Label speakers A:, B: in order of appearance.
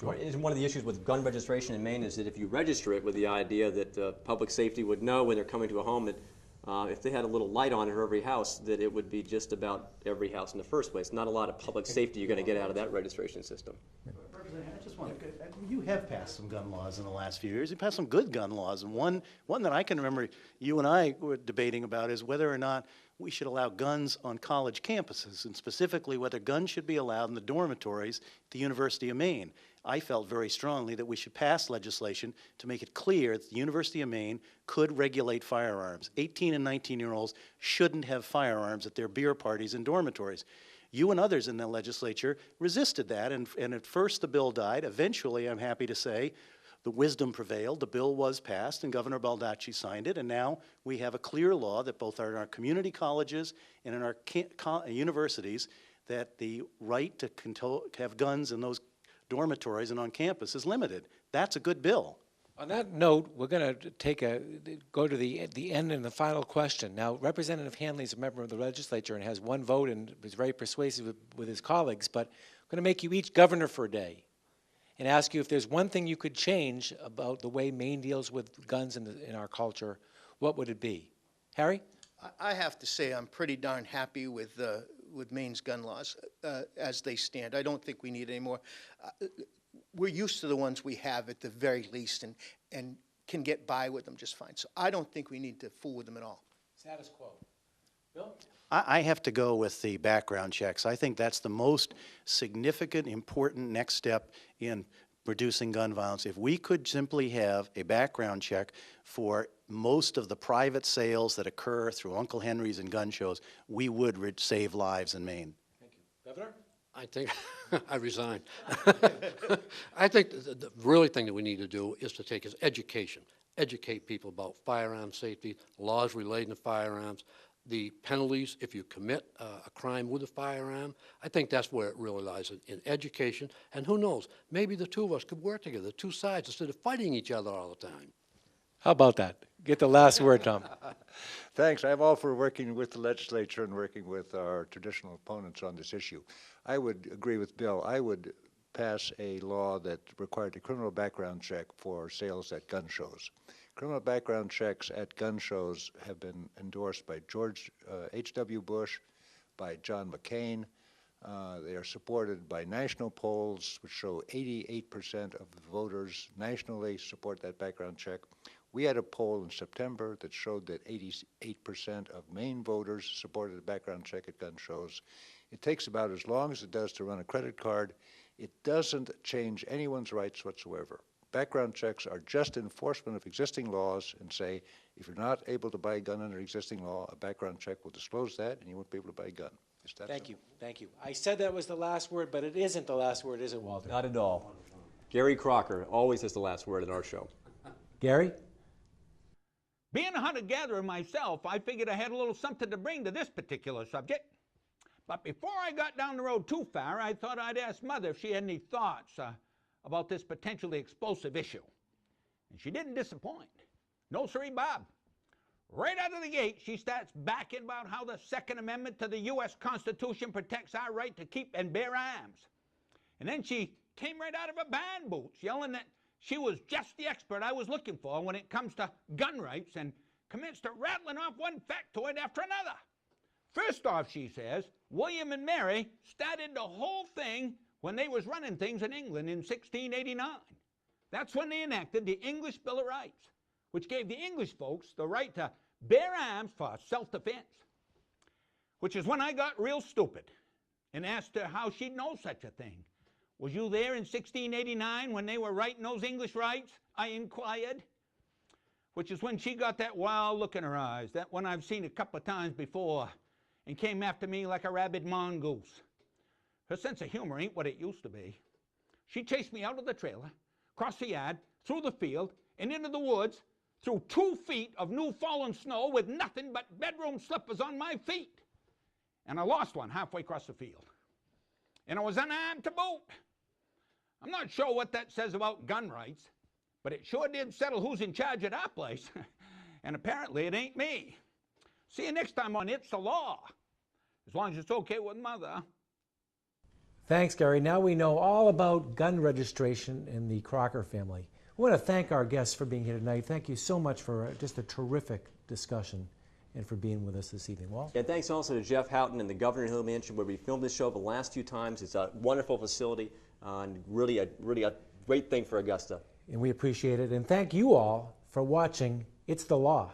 A: One of the issues with gun registration in Maine is that if you register it with the idea that public safety would know when they're coming to a home that if they had a little light on it for every house, that it would be just about every house in the first place. Not a lot of public safety you're going to get out of that registration system.
B: I just want to, you have passed some gun laws in the last few years. You passed some good gun laws, and one that I can remember you and I were debating about is whether or not we should allow guns on college campuses, and specifically whether guns should be allowed in the dormitories at the University of Maine. I felt very strongly that we should pass legislation to make it clear that the University of Maine could regulate firearms. 18 and 19-year-olds shouldn't have firearms at their beer parties and dormitories. You and others in the legislature resisted that, and at first the bill died. Eventually, I'm happy to say, the wisdom prevailed. The bill was passed, and Governor Baldacci signed it, and now we have a clear law that both in our community colleges and in our universities that the right to have guns in those dormitories and on campus is limited. That's a good bill.
C: On that note, we're going to go to the end and the final question. Now, Representative Hanley is a member of the legislature and has one vote and was very persuasive with his colleagues, but I'm going to make you each governor for a day and ask you if there's one thing you could change about the way Maine deals with guns in our culture, what would it be? Harry?
D: I have to say I'm pretty darn happy with Maine's gun laws as they stand. I don't think we need any more. We're used to the ones we have at the very least and can get by with them just fine. So I don't think we need to fool with them at all.
C: Status quo. Bill?
B: I have to go with the background checks. I think that's the most significant, important next step in reducing gun violence. If we could simply have a background check for most of the private sales that occur through Uncle Henry's and gun shows, we would save lives in Maine.
C: Thank you. Governor?
E: I think I resign. I think the really thing that we need to do is to take is education. Educate people about firearm safety, laws relating to firearms, the penalties if you commit a crime with a firearm. I think that's where it really lies, in education. And who knows, maybe the two of us could work together, two sides, instead of fighting each other all the time.
C: How about that? Get the last word, Tom.
F: Thanks. I'm all for working with the legislature and working with our traditional opponents on this issue. I would agree with Bill. I would pass a law that required a criminal background check for sales at gun shows. Criminal background checks at gun shows have been endorsed by George H.W. Bush, by John McCain. They are supported by national polls, which show 88% of the voters nationally support that background check. We had a poll in September that showed that 88% of Maine voters supported a background check at gun shows. It takes about as long as it does to run a credit card. It doesn't change anyone's rights whatsoever. Background checks are just enforcement of existing laws and say, if you're not able to buy a gun under existing law, a background check will disclose that and you won't be able to buy a gun.
C: Thank you. Thank you. I said that was the last word, but it isn't the last word, is it, Walter?
A: Not at all. Gary Crocker always has the last word in our show.
C: Gary?
G: Being a hunter-gatherer myself, I figured I had a little something to bring to this particular subject. But before I got down the road too far, I thought I'd ask Mother if she had any thoughts about this potentially explosive issue. And she didn't disappoint. No, sirree, Bob. Right out of the gate, she starts backing about how the Second Amendment to the U.S. Constitution protects our right to keep and bear arms. And then she came right out of her band boots, yelling that she was just the expert I was looking for when it comes to gun rights, and commenced to rattling off one factoid after another. First off, she says, William and Mary started the whole thing when they was running things in England in 1689. That's when they enacted the English Bill of Rights, which gave the English folks the right to bear arms for self-defense. Which is when I got real stupid and asked her how she'd know such a thing. Was you there in 1689 when they were writing those English rights? I inquired. Which is when she got that wild look in her eyes, that one I've seen a couple of times before, and came after me like a rabid mongoose. Her sense of humor ain't what it used to be. She chased me out of the trailer, across the yard, through the field, and into the woods, through 2 feet of new fallen snow with nothing but bedroom slippers on my feet. And I lost one halfway across the field. And I was unarmed to boot. I'm not sure what that says about gun rights, but it sure did settle who's in charge at our place. And apparently it ain't me. See you next time on It's the Law, as long as it's okay with Mother.
C: Thanks, Gary. Now we know all about gun registration in the Crocker family. We want to thank our guests for being here tonight. Thank you so much for just a terrific discussion and for being with us this evening. Walt?
A: And thanks also to Jeff Houghton and the Governor Hill Mansion, where we filmed this show the last 2 times. It's a wonderful facility and really a great thing for Augusta.
C: And we appreciate it. And thank you all for watching It's the Law.